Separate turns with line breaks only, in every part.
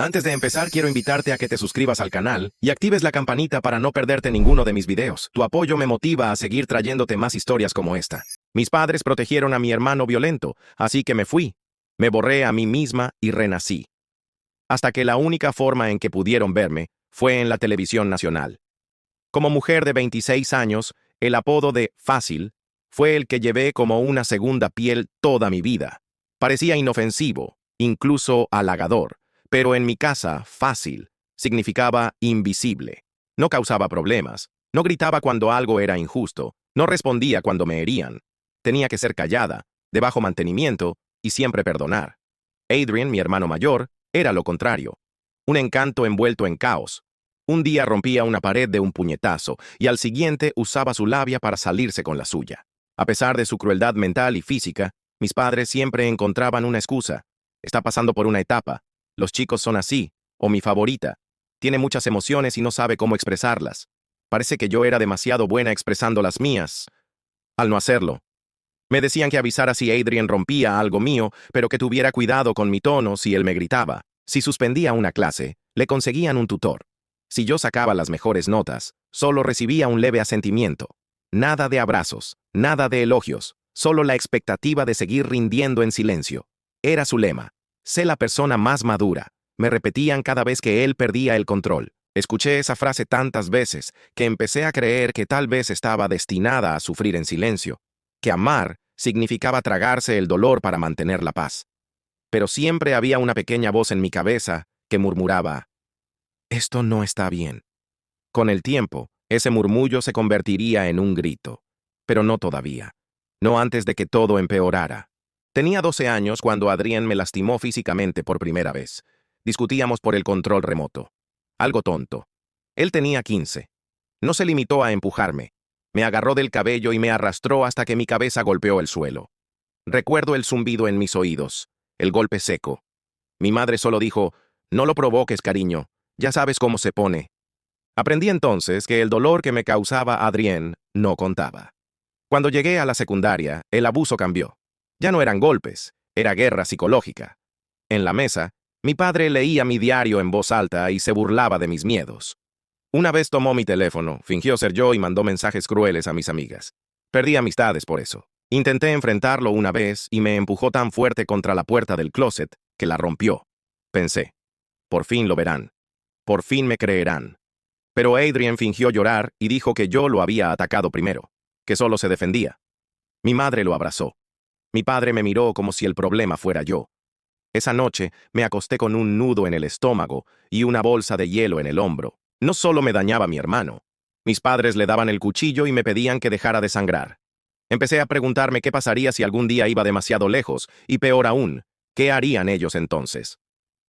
Antes de empezar, quiero invitarte a que te suscribas al canal y actives la campanita para no perderte ninguno de mis videos. Tu apoyo me motiva a seguir trayéndote más historias como esta. Mis padres protegieron a mi hermano violento, así que me fui. Me borré a mí misma y renací. Hasta que la única forma en que pudieron verme fue en la televisión nacional. Como mujer de 26 años, el apodo de Fácil fue el que llevé como una segunda piel toda mi vida. Parecía inofensivo, incluso halagador. Pero en mi casa, fácil significaba invisible. No causaba problemas, no gritaba cuando algo era injusto, no respondía cuando me herían. Tenía que ser callada, de bajo mantenimiento y siempre perdonar. Adrian, mi hermano mayor, era lo contrario. Un encanto envuelto en caos. Un día rompía una pared de un puñetazo y al siguiente usaba su labia para salirse con la suya. A pesar de su crueldad mental y física, mis padres siempre encontraban una excusa. Está pasando por una etapa. Los chicos son así, o mi favorita. Tiene muchas emociones y no sabe cómo expresarlas. Parece que yo era demasiado buena expresando las mías, al no hacerlo. Me decían que avisara si Adrian rompía algo mío, pero que tuviera cuidado con mi tono si él me gritaba. Si suspendía una clase, le conseguían un tutor. Si yo sacaba las mejores notas, solo recibía un leve asentimiento. Nada de abrazos, nada de elogios, solo la expectativa de seguir rindiendo en silencio. Era su lema. Sé la persona más madura, me repetían cada vez que él perdía el control. Escuché esa frase tantas veces que empecé a creer que tal vez estaba destinada a sufrir en silencio, que amar significaba tragarse el dolor para mantener la paz. Pero siempre había una pequeña voz en mi cabeza que murmuraba, «Esto no está bien». Con el tiempo, ese murmullo se convertiría en un grito, pero no todavía, no antes de que todo empeorara. Tenía 12 años cuando Adrián me lastimó físicamente por primera vez. Discutíamos por el control remoto. Algo tonto. Él tenía 15. No se limitó a empujarme. Me agarró del cabello y me arrastró hasta que mi cabeza golpeó el suelo. Recuerdo el zumbido en mis oídos, el golpe seco. Mi madre solo dijo, «No lo provoques, cariño. Ya sabes cómo se pone». Aprendí entonces que el dolor que me causaba Adrián no contaba. Cuando llegué a la secundaria, el abuso cambió. Ya no eran golpes, era guerra psicológica. En la mesa, mi padre leía mi diario en voz alta y se burlaba de mis miedos. Una vez tomó mi teléfono, fingió ser yo y mandó mensajes crueles a mis amigas. Perdí amistades por eso. Intenté enfrentarlo una vez y me empujó tan fuerte contra la puerta del closet que la rompió. Pensé, por fin lo verán. Por fin me creerán. Pero Adrian fingió llorar y dijo que yo lo había atacado primero, que solo se defendía. Mi madre lo abrazó. Mi padre me miró como si el problema fuera yo. Esa noche me acosté con un nudo en el estómago y una bolsa de hielo en el hombro. No solo me dañaba a mi hermano. Mis padres le daban el cuchillo y me pedían que dejara de sangrar. Empecé a preguntarme qué pasaría si algún día iba demasiado lejos, y peor aún, ¿qué harían ellos entonces?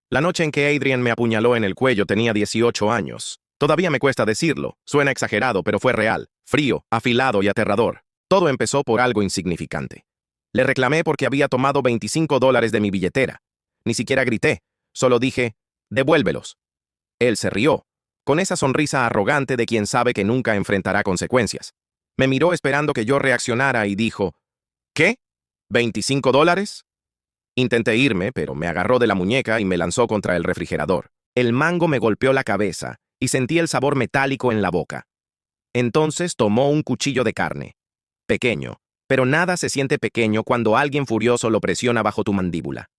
La noche en que Adrian me apuñaló en el cuello tenía 18 años. Todavía me cuesta decirlo, suena exagerado, pero fue real, frío, afilado y aterrador. Todo empezó por algo insignificante. Le reclamé porque había tomado $25 de mi billetera. Ni siquiera grité, solo dije, «Devuélvelos». Él se rió, con esa sonrisa arrogante de quien sabe que nunca enfrentará consecuencias. Me miró esperando que yo reaccionara y dijo, «¿Qué? ¿$25?» Intenté irme, pero me agarró de la muñeca y me lanzó contra el refrigerador. El mango me golpeó la cabeza y sentí el sabor metálico en la boca. Entonces tomó un cuchillo de carne. Pequeño, pero nada se siente pequeño cuando alguien furioso lo presiona bajo tu mandíbula.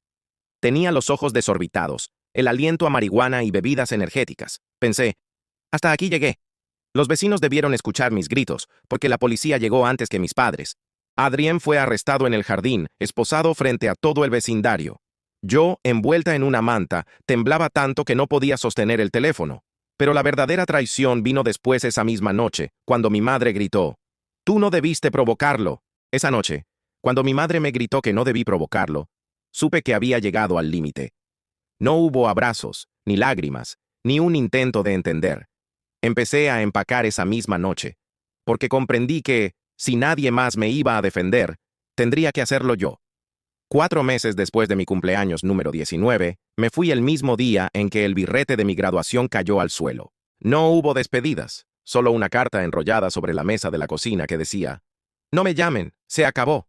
Tenía los ojos desorbitados, el aliento a marihuana y bebidas energéticas. Pensé, hasta aquí llegué. Los vecinos debieron escuchar mis gritos, porque la policía llegó antes que mis padres. Adrián fue arrestado en el jardín, esposado frente a todo el vecindario. Yo, envuelta en una manta, temblaba tanto que no podía sostener el teléfono. Pero la verdadera traición vino después esa misma noche, cuando mi madre gritó, «Tú no debiste provocarlo». Esa noche, cuando mi madre me gritó que no debí provocarlo, supe que había llegado al límite. No hubo abrazos, ni lágrimas, ni un intento de entender. Empecé a empacar esa misma noche, porque comprendí que, si nadie más me iba a defender, tendría que hacerlo yo. 4 meses después de mi cumpleaños número 19, me fui el mismo día en que el birrete de mi graduación cayó al suelo. No hubo despedidas, solo una carta enrollada sobre la mesa de la cocina que decía, «No me llamen, se acabó».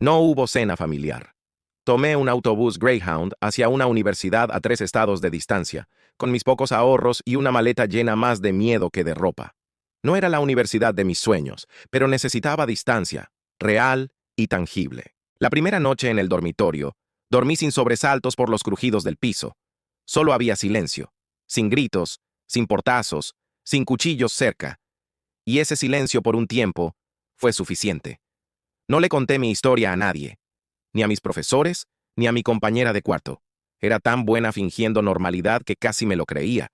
No hubo cena familiar. Tomé un autobús Greyhound hacia una universidad a 3 estados de distancia, con mis pocos ahorros y una maleta llena más de miedo que de ropa. No era la universidad de mis sueños, pero necesitaba distancia, real y tangible. La primera noche en el dormitorio, dormí sin sobresaltos por los crujidos del piso. Solo había silencio, sin gritos, sin portazos, sin cuchillos cerca. Y ese silencio por un tiempo fue suficiente. No le conté mi historia a nadie, ni a mis profesores, ni a mi compañera de cuarto. Era tan buena fingiendo normalidad que casi me lo creía.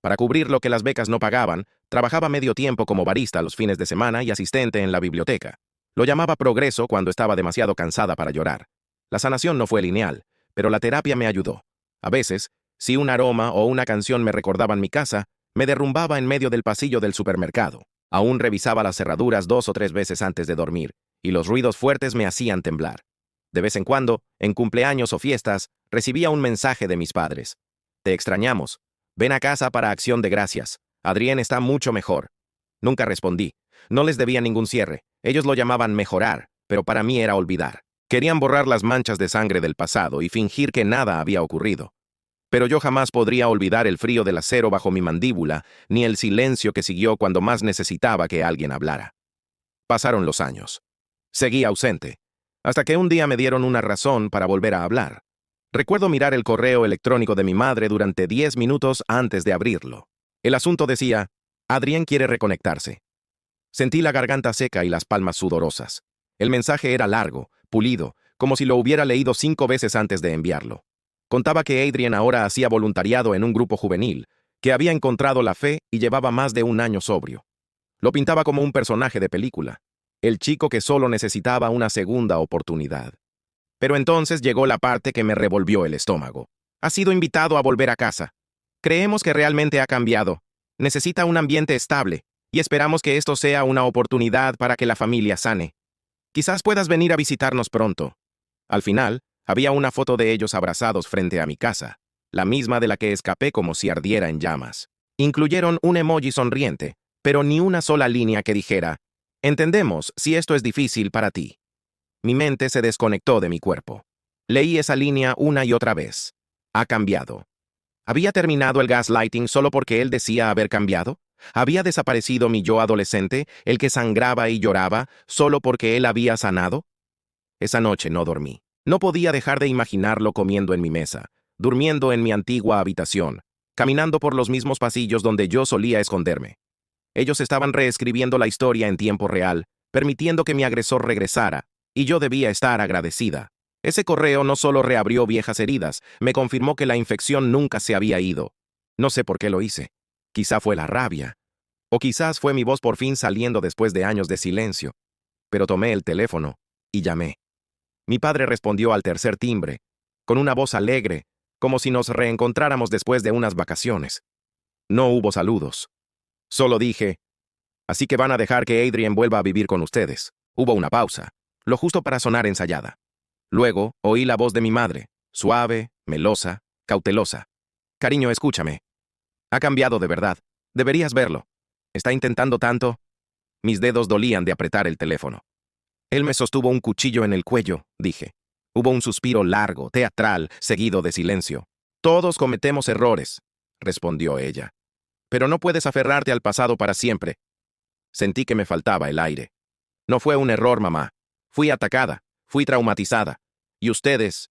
Para cubrir lo que las becas no pagaban, trabajaba medio tiempo como barista los fines de semana y asistente en la biblioteca. Lo llamaba progreso cuando estaba demasiado cansada para llorar. La sanación no fue lineal, pero la terapia me ayudó. A veces, si un aroma o una canción me recordaban mi casa, me derrumbaba en medio del pasillo del supermercado. Aún revisaba las cerraduras 2 o 3 veces antes de dormir, y los ruidos fuertes me hacían temblar. De vez en cuando, en cumpleaños o fiestas, recibía un mensaje de mis padres. Te extrañamos. Ven a casa para Acción de Gracias. Adrián está mucho mejor. Nunca respondí. No les debía ningún cierre. Ellos lo llamaban mejorar, pero para mí era olvidar. Querían borrar las manchas de sangre del pasado y fingir que nada había ocurrido. Pero yo jamás podría olvidar el frío del acero bajo mi mandíbula, ni el silencio que siguió cuando más necesitaba que alguien hablara. Pasaron los años. Seguí ausente, hasta que un día me dieron una razón para volver a hablar. Recuerdo mirar el correo electrónico de mi madre durante 10 minutos antes de abrirlo. El asunto decía, Adrián quiere reconectarse. Sentí la garganta seca y las palmas sudorosas. El mensaje era largo, pulido, como si lo hubiera leído 5 veces antes de enviarlo. Contaba que Adrián ahora hacía voluntariado en un grupo juvenil, que había encontrado la fe y llevaba más de un año sobrio. Lo pintaba como un personaje de película, el chico que solo necesitaba una segunda oportunidad. Pero entonces llegó la parte que me revolvió el estómago. Ha sido invitado a volver a casa. Creemos que realmente ha cambiado. Necesita un ambiente estable, y esperamos que esto sea una oportunidad para que la familia sane. Quizás puedas venir a visitarnos pronto. Al final, había una foto de ellos abrazados frente a mi casa, la misma de la que escapé como si ardiera en llamas. Incluyeron un emoji sonriente, pero ni una sola línea que dijera, entendemos si esto es difícil para ti. Mi mente se desconectó de mi cuerpo. Leí esa línea una y otra vez. Ha cambiado. ¿Había terminado el gaslighting solo porque él decía haber cambiado? ¿Había desaparecido mi yo adolescente, el que sangraba y lloraba, solo porque él había sanado? Esa noche no dormí. No podía dejar de imaginarlo comiendo en mi mesa, durmiendo en mi antigua habitación, caminando por los mismos pasillos donde yo solía esconderme. Ellos estaban reescribiendo la historia en tiempo real, permitiendo que mi agresor regresara, y yo debía estar agradecida. Ese correo no solo reabrió viejas heridas, me confirmó que la infección nunca se había ido. No sé por qué lo hice. Quizá fue la rabia. O quizás fue mi voz por fin saliendo después de años de silencio. Pero tomé el teléfono y llamé. Mi padre respondió al tercer timbre, con una voz alegre, como si nos reencontráramos después de unas vacaciones. No hubo saludos. Solo dije, así que van a dejar que Adrián vuelva a vivir con ustedes. Hubo una pausa, lo justo para sonar ensayada. Luego oí la voz de mi madre, suave, melosa, cautelosa. Cariño, escúchame. Ha cambiado de verdad. Deberías verlo. Está intentando tanto. Mis dedos dolían de apretar el teléfono. Él me sostuvo un cuchillo en el cuello, dije. Hubo un suspiro largo, teatral, seguido de silencio. Todos cometemos errores, respondió ella. Pero no puedes aferrarte al pasado para siempre. Sentí que me faltaba el aire. No fue un error, mamá. Fui atacada, fui traumatizada. Y ustedes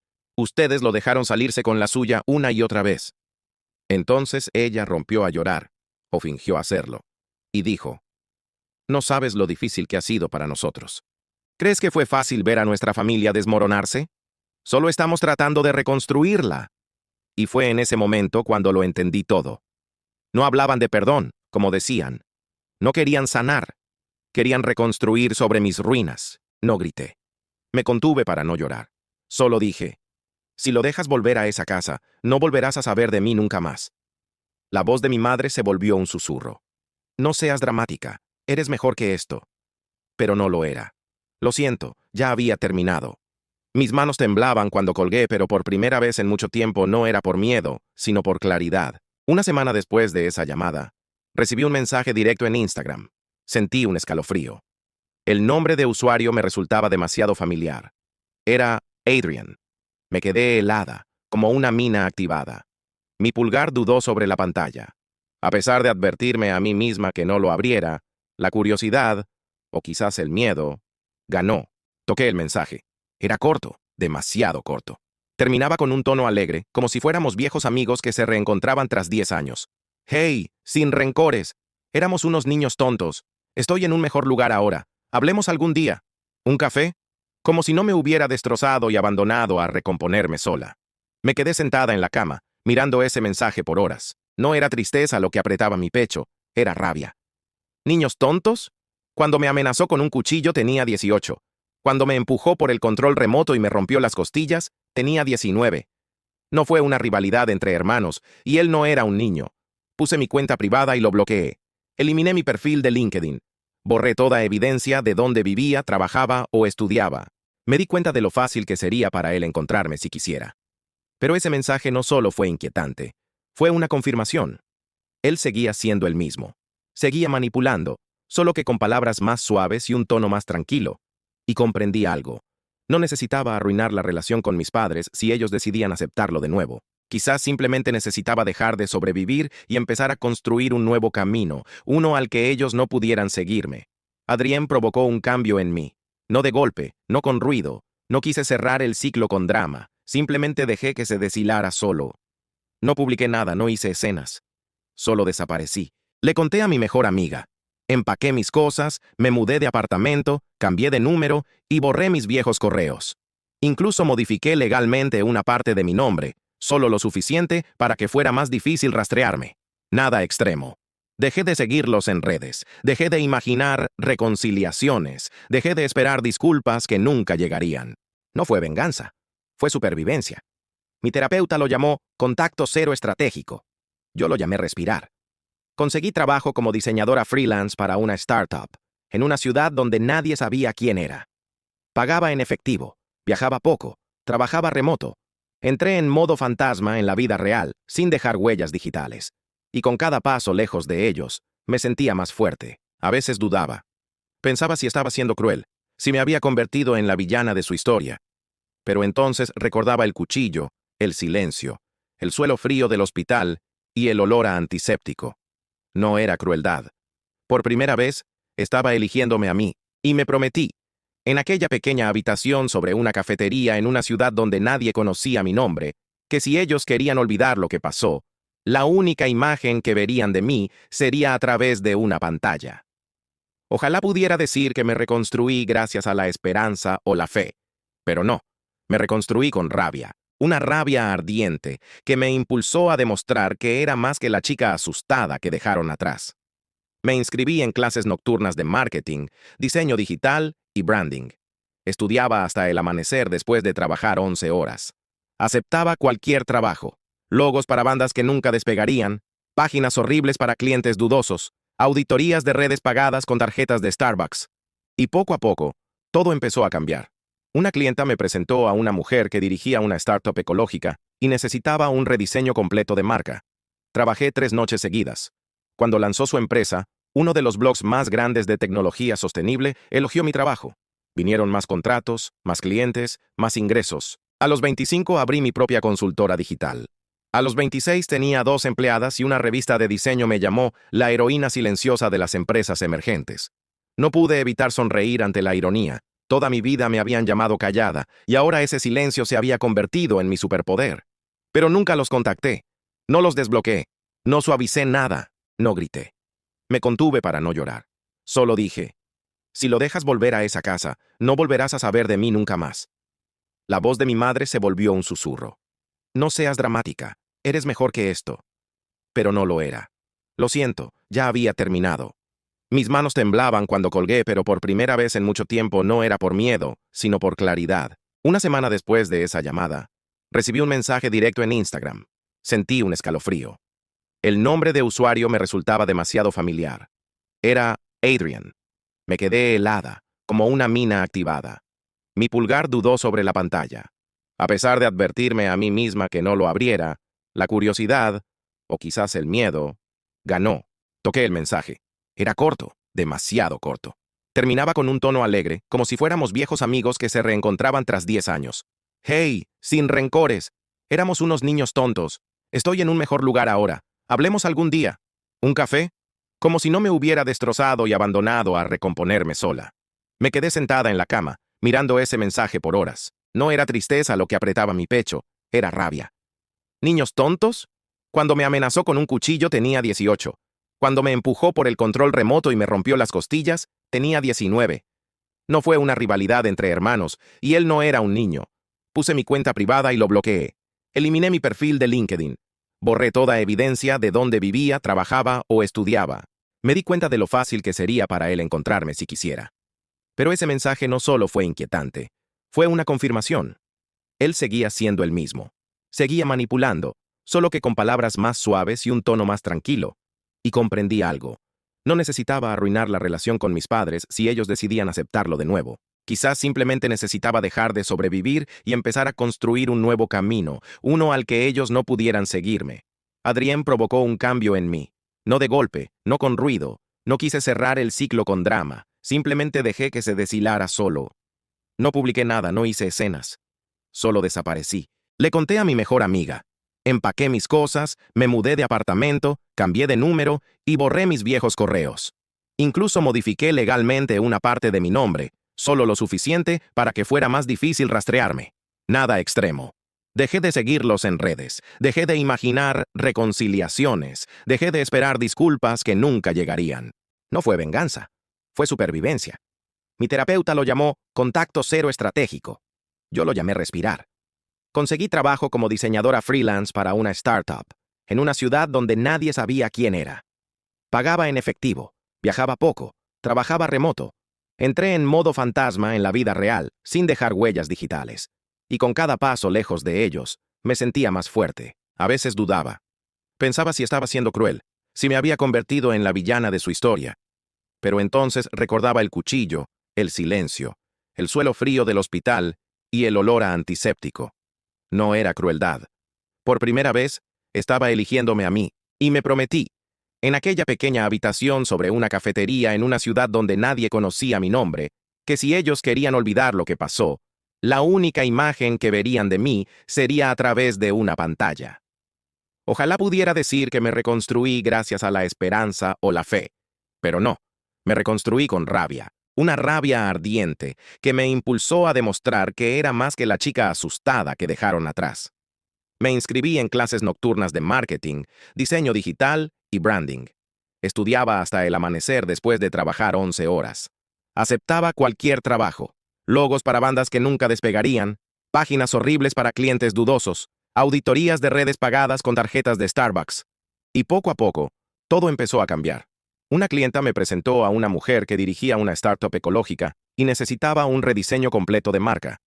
lo dejaron salirse con la suya una y otra vez. Entonces ella rompió a llorar, o fingió hacerlo, y dijo, no sabes lo difícil que ha sido para nosotros. ¿Crees que fue fácil ver a nuestra familia desmoronarse? Solo estamos tratando de reconstruirla. Y fue en ese momento cuando lo entendí todo. No hablaban de perdón, como decían. No querían sanar. Querían reconstruir sobre mis ruinas. No grité. Me contuve para no llorar. Solo dije, si lo dejas volver a esa casa, no volverás a saber de mí nunca más. La voz de mi madre se volvió un susurro. No seas dramática. Eres mejor que esto. Pero no lo era. Lo siento, ya había terminado. Mis manos temblaban cuando colgué, pero por primera vez en mucho tiempo no era por miedo, sino por claridad. Una semana después de esa llamada, recibí un mensaje directo en Instagram. Sentí un escalofrío. El nombre de usuario me resultaba demasiado familiar. Era Adrián. Me quedé helada, como una mina activada. Mi pulgar dudó sobre la pantalla. A pesar de advertirme a mí misma que no lo abriera, la curiosidad, o quizás el miedo, ganó. Toqué el mensaje. Era corto, demasiado corto. Terminaba con un tono alegre, como si fuéramos viejos amigos que se reencontraban tras 10 años. Hey, sin rencores. Éramos unos niños tontos. Estoy en un mejor lugar ahora. Hablemos algún día. ¿Un café? Como si no me hubiera destrozado y abandonado a recomponerme sola. Me quedé sentada en la cama, mirando ese mensaje por horas. No era tristeza lo que apretaba mi pecho, era rabia. ¿Niños tontos? Cuando me amenazó con un cuchillo tenía 18. Cuando me empujó por el control remoto y me rompió las costillas, tenía 19. No fue una rivalidad entre hermanos, y él no era un niño. Puse mi cuenta privada y lo bloqueé. Eliminé mi perfil de LinkedIn. Borré toda evidencia de dónde vivía, trabajaba o estudiaba. Me di cuenta de lo fácil que sería para él encontrarme si quisiera. Pero ese mensaje no solo fue inquietante, fue una confirmación. Él seguía siendo el mismo. Seguía manipulando, solo que con palabras más suaves y un tono más tranquilo. Y comprendí algo. No necesitaba arruinar la relación con mis padres si ellos decidían aceptarlo de nuevo. Quizás simplemente necesitaba dejar de sobrevivir y empezar a construir un nuevo camino, uno al que ellos no pudieran seguirme. Adrien provocó un cambio en mí. No de golpe, no con ruido. No quise cerrar el ciclo con drama. Simplemente dejé que se deshilara solo. No publiqué nada, no hice escenas. Solo desaparecí. Le conté a mi mejor amiga. Empaqué mis cosas, me mudé de apartamento, cambié de número y borré mis viejos correos. Incluso modifiqué legalmente una parte de mi nombre, solo lo suficiente para que fuera más difícil rastrearme. Nada extremo. Dejé de seguirlos en redes, dejé de imaginar reconciliaciones, dejé de esperar disculpas que nunca llegarían. No fue venganza, fue supervivencia. Mi terapeuta lo llamó contacto cero estratégico. Yo lo llamé respirar. Conseguí trabajo como diseñadora freelance para una startup, en una ciudad donde nadie sabía quién era. Pagaba en efectivo, viajaba poco, trabajaba remoto. Entré en modo fantasma en la vida real, sin dejar huellas digitales. Y con cada paso lejos de ellos, me sentía más fuerte. A veces dudaba. Pensaba si estaba siendo cruel, si me había convertido en la villana de su historia. Pero entonces recordaba el cuchillo, el silencio, el suelo frío del hospital y el olor a antiséptico. No era crueldad. Por primera vez, estaba eligiéndome a mí, y me prometí, en aquella pequeña habitación sobre una cafetería en una ciudad donde nadie conocía mi nombre, que si ellos querían olvidar lo que pasó, la única imagen que verían de mí sería a través de una pantalla. Ojalá pudiera decir que me reconstruí gracias a la esperanza o la fe, pero no, me reconstruí con rabia. Una rabia ardiente que me impulsó a demostrar que era más que la chica asustada que dejaron atrás. Me inscribí en clases nocturnas de marketing, diseño digital y branding. Estudiaba hasta el amanecer después de trabajar 11 horas. Aceptaba cualquier trabajo. Logos para bandas que nunca despegarían, páginas horribles para clientes dudosos, auditorías de redes pagadas con tarjetas de Starbucks. Y poco a poco, todo empezó a cambiar. Una clienta me presentó a una mujer que dirigía una startup ecológica y necesitaba un rediseño completo de marca. Trabajé 3 noches seguidas. Cuando lanzó su empresa, uno de los blogs más grandes de tecnología sostenible elogió mi trabajo. Vinieron más contratos, más clientes, más ingresos. A los 25 abrí mi propia consultora digital. A los 26 tenía 2 empleadas y una revista de diseño me llamó la heroína silenciosa de las empresas emergentes. No pude evitar sonreír ante la ironía. Toda mi vida me habían llamado callada, y ahora ese silencio se había convertido en mi superpoder. Pero nunca los contacté. No los desbloqueé. No suavicé nada. No grité. Me contuve para no llorar. Solo dije, si lo dejas volver a esa casa, no volverás a saber de mí nunca más. La voz de mi madre se volvió un susurro. No seas dramática. Eres mejor que esto. Pero no lo era. Lo siento, ya había terminado. Mis manos temblaban cuando colgué, pero por primera vez en mucho tiempo no era por miedo, sino por claridad. Una semana después de esa llamada, recibí un mensaje directo en Instagram. Sentí un escalofrío. El nombre de usuario me resultaba demasiado familiar. Era Adrien. Me quedé helada, como una mina activada. Mi pulgar dudó sobre la pantalla. A pesar de advertirme a mí misma que no lo abriera, la curiosidad, o quizás el miedo, ganó. Toqué el mensaje. Era corto, demasiado corto. Terminaba con un tono alegre, como si fuéramos viejos amigos que se reencontraban tras 10 años. Hey, sin rencores. Éramos unos niños tontos. Estoy en un mejor lugar ahora. Hablemos algún día. ¿Un café? Como si no me hubiera destrozado y abandonado a recomponerme sola. Me quedé sentada en la cama, mirando ese mensaje por horas. No era tristeza lo que apretaba mi pecho, era rabia. ¿Niños tontos? Cuando me amenazó con un cuchillo tenía 18. Cuando me empujó por el control remoto y me rompió las costillas, tenía 19. No fue una rivalidad entre hermanos, y él no era un niño. Puse mi cuenta privada y lo bloqueé. Eliminé mi perfil de LinkedIn. Borré toda evidencia de dónde vivía, trabajaba o estudiaba. Me di cuenta de lo fácil que sería para él encontrarme si quisiera. Pero ese mensaje no solo fue inquietante, fue una confirmación. Él seguía siendo el mismo. Seguía manipulando, solo que con palabras más suaves y un tono más tranquilo. Y comprendí algo. No necesitaba arruinar la relación con mis padres si ellos decidían aceptarlo de nuevo. Quizás simplemente necesitaba dejar de sobrevivir y empezar a construir un nuevo camino, uno al que ellos no pudieran seguirme. Adrián provocó un cambio en mí. No de golpe, no con ruido. No quise cerrar el ciclo con drama. Simplemente dejé que se deshilara solo. No publiqué nada, no hice escenas. Solo desaparecí. Le conté a mi mejor amiga. Empaqué mis cosas, me mudé de apartamento, cambié de número y borré mis viejos correos. Incluso modifiqué legalmente una parte de mi nombre, solo lo suficiente para que fuera más difícil rastrearme. Nada extremo. Dejé de seguirlos en redes, dejé de imaginar reconciliaciones, dejé de esperar disculpas que nunca llegarían. No fue venganza, fue supervivencia. Mi terapeuta lo llamó contacto cero estratégico. Yo lo llamé respirar. Conseguí trabajo como diseñadora freelance para una startup, en una ciudad donde nadie sabía quién era. Pagaba en efectivo, viajaba poco, trabajaba remoto. Entré en modo fantasma en la vida real, sin dejar huellas digitales. Y con cada paso lejos de ellos, me sentía más fuerte. A veces dudaba. Pensaba si estaba siendo cruel, si me había convertido en la villana de su historia. Pero entonces recordaba el cuchillo, el silencio, el suelo frío del hospital y el olor a antiséptico. No era crueldad. Por primera vez, estaba eligiéndome a mí, y me prometí, en aquella pequeña habitación sobre una cafetería en una ciudad donde nadie conocía mi nombre, que si ellos querían olvidar lo que pasó, la única imagen que verían de mí sería a través de una pantalla. Ojalá pudiera decir que me reconstruí gracias a la esperanza o la fe, pero no, me reconstruí con rabia, una rabia ardiente que me impulsó a demostrar que era más que la chica asustada que dejaron atrás. Me inscribí en clases nocturnas de marketing, diseño digital y branding. Estudiaba hasta el amanecer después de trabajar 11 horas. Aceptaba cualquier trabajo. Logos para bandas que nunca despegarían, páginas horribles para clientes dudosos, auditorías de redes pagadas con tarjetas de Starbucks. Y poco a poco, todo empezó a cambiar. Una clienta me presentó a una mujer que dirigía una startup ecológica y necesitaba un rediseño completo de marca.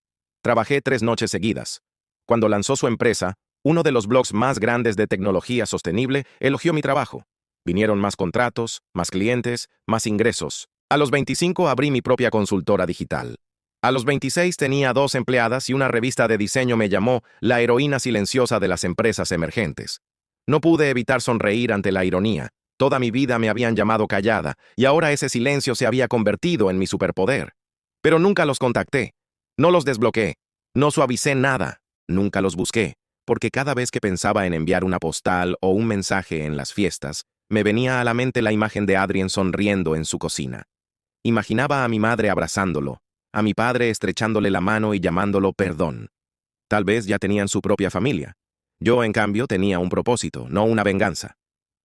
Trabajé 3 noches seguidas. Cuando lanzó su empresa, uno de los blogs más grandes de tecnología sostenible elogió mi trabajo. Vinieron más contratos, más clientes, más ingresos. A los 25 abrí mi propia consultora digital. A los 26 tenía 2 empleadas y una revista de diseño me llamó la heroína silenciosa de las empresas emergentes. No pude evitar sonreír ante la ironía. Toda mi vida me habían llamado callada, y ahora ese silencio se había convertido en mi superpoder. Pero nunca los contacté. No los desbloqueé. No suavicé nada. Nunca los busqué, porque cada vez que pensaba en enviar una postal o un mensaje en las fiestas, me venía a la mente la imagen de Adrien sonriendo en su cocina. Imaginaba a mi madre abrazándolo, a mi padre estrechándole la mano y llamándolo perdón. Tal vez ya tenían su propia familia. Yo, en cambio, tenía un propósito, no una venganza.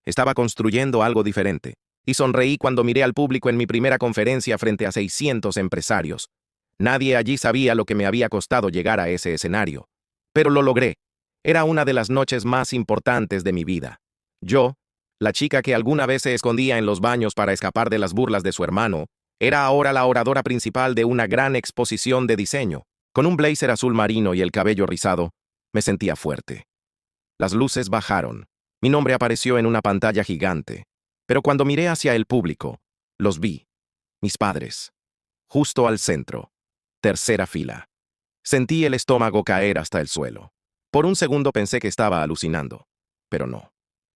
Estaba construyendo algo diferente, y sonreí cuando miré al público en mi primera conferencia frente a 600 empresarios. Nadie allí sabía lo que me había costado llegar a ese escenario. Pero lo logré. Era una de las noches más importantes de mi vida. Yo, la chica que alguna vez se escondía en los baños para escapar de las burlas de su hermano, era ahora la oradora principal de una gran exposición de diseño. Con un blazer azul marino y el cabello rizado, me sentía fuerte. Las luces bajaron. Mi nombre apareció en una pantalla gigante. Pero cuando miré hacia el público, los vi. Mis padres. Justo al centro. Tercera fila. Sentí el estómago caer hasta el suelo. Por un segundo pensé que estaba alucinando. Pero no.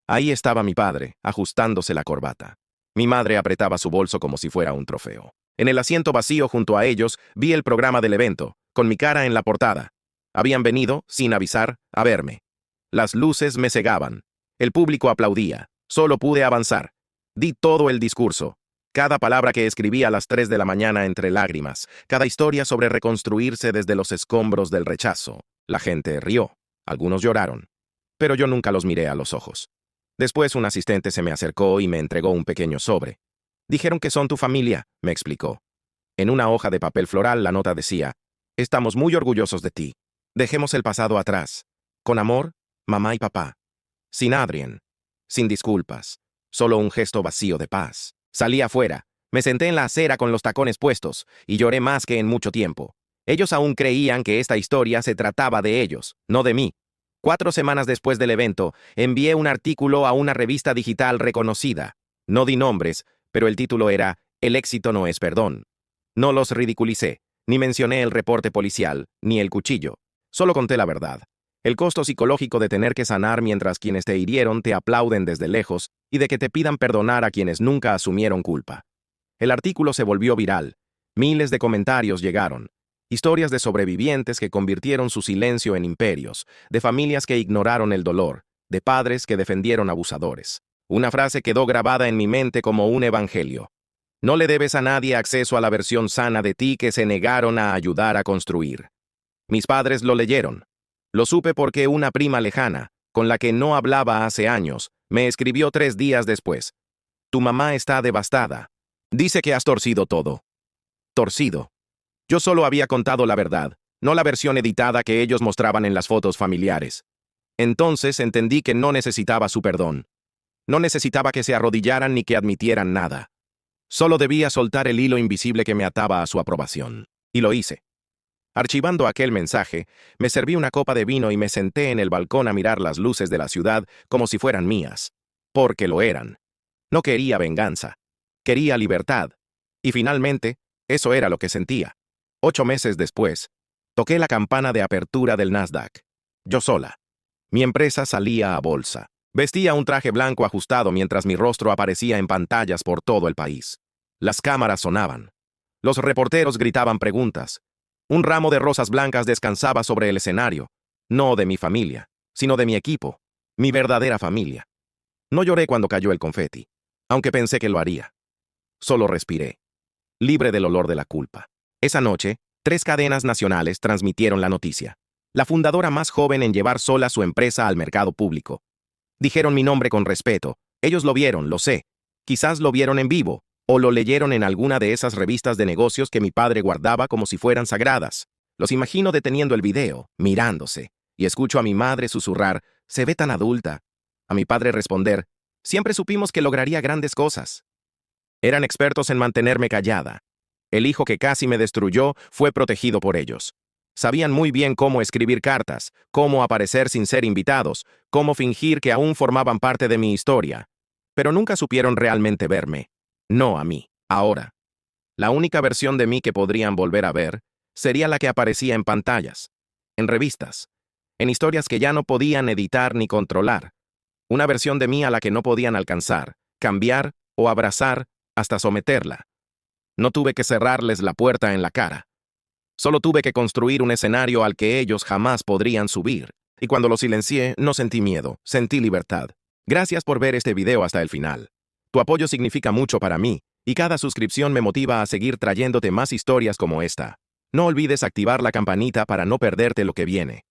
Ahí estaba mi padre, ajustándose la corbata. Mi madre apretaba su bolso como si fuera un trofeo. En el asiento vacío junto a ellos, vi el programa del evento, con mi cara en la portada. Habían venido, sin avisar, a verme. Las luces me cegaban. El público aplaudía. Solo pude avanzar. Di todo el discurso. Cada palabra que escribí a las 3 de la mañana entre lágrimas. Cada historia sobre reconstruirse desde los escombros del rechazo. La gente rió. Algunos lloraron. Pero yo nunca los miré a los ojos. Después un asistente se me acercó y me entregó un pequeño sobre. Dijeron que son tu familia, me explicó. En una hoja de papel floral la nota decía: estamos muy orgullosos de ti. Dejemos el pasado atrás. Con amor, mamá y papá. Sin Adrien. Sin disculpas. Solo un gesto vacío de paz. Salí afuera. Me senté en la acera con los tacones puestos y lloré más que en mucho tiempo. Ellos aún creían que esta historia se trataba de ellos, no de mí. 4 semanas después del evento, envié un artículo a una revista digital reconocida. No di nombres, pero el título era «El éxito no es perdón». No los ridiculicé, ni mencioné el reporte policial, ni el cuchillo. Solo conté la verdad. El costo psicológico de tener que sanar mientras quienes te hirieron te aplauden desde lejos y de que te pidan perdonar a quienes nunca asumieron culpa. El artículo se volvió viral. Miles de comentarios llegaron. Historias de sobrevivientes que convirtieron su silencio en imperios, de familias que ignoraron el dolor, de padres que defendieron abusadores. Una frase quedó grabada en mi mente como un evangelio. No le debes a nadie acceso a la versión sana de ti que se negaron a ayudar a construir. Mis padres lo leyeron. Lo supe porque una prima lejana, con la que no hablaba hace años, me escribió 3 días después. Tu mamá está devastada. Dice que has torcido todo. Torcido. Yo solo había contado la verdad, no la versión editada que ellos mostraban en las fotos familiares. Entonces entendí que no necesitaba su perdón. No necesitaba que se arrodillaran ni que admitieran nada. Solo debía soltar el hilo invisible que me ataba a su aprobación. Y lo hice. Archivando aquel mensaje, me serví una copa de vino y me senté en el balcón a mirar las luces de la ciudad como si fueran mías. Porque lo eran. No quería venganza. Quería libertad. Y finalmente, eso era lo que sentía. 8 meses después, toqué la campana de apertura del Nasdaq. Yo sola. Mi empresa salía a bolsa. Vestía un traje blanco ajustado mientras mi rostro aparecía en pantallas por todo el país. Las cámaras sonaban. Los reporteros gritaban preguntas. Un ramo de rosas blancas descansaba sobre el escenario. No de mi familia, sino de mi equipo. Mi verdadera familia. No lloré cuando cayó el confeti, aunque pensé que lo haría. Solo respiré, libre del olor de la culpa. Esa noche, 3 cadenas nacionales transmitieron la noticia. La fundadora más joven en llevar sola su empresa al mercado público. Dijeron mi nombre con respeto. Ellos lo vieron, lo sé. Quizás lo vieron en vivo, o lo leyeron en alguna de esas revistas de negocios que mi padre guardaba como si fueran sagradas. Los imagino deteniendo el video, mirándose, y escucho a mi madre susurrar, «Se ve tan adulta». A mi padre responder, «Siempre supimos que lograría grandes cosas». Eran expertos en mantenerme callada. El hijo que casi me destruyó fue protegido por ellos. Sabían muy bien cómo escribir cartas, cómo aparecer sin ser invitados, cómo fingir que aún formaban parte de mi historia. Pero nunca supieron realmente verme. No a mí, ahora. La única versión de mí que podrían volver a ver sería la que aparecía en pantallas, en revistas, en historias que ya no podían editar ni controlar. Una versión de mí a la que no podían alcanzar, cambiar o abrazar hasta someterla. No tuve que cerrarles la puerta en la cara. Solo tuve que construir un escenario al que ellos jamás podrían subir. Y cuando lo silencié, no sentí miedo, sentí libertad. Gracias por ver este video hasta el final. Tu apoyo significa mucho para mí, y cada suscripción me motiva a seguir trayéndote más historias como esta. No olvides activar la campanita para no perderte lo que viene.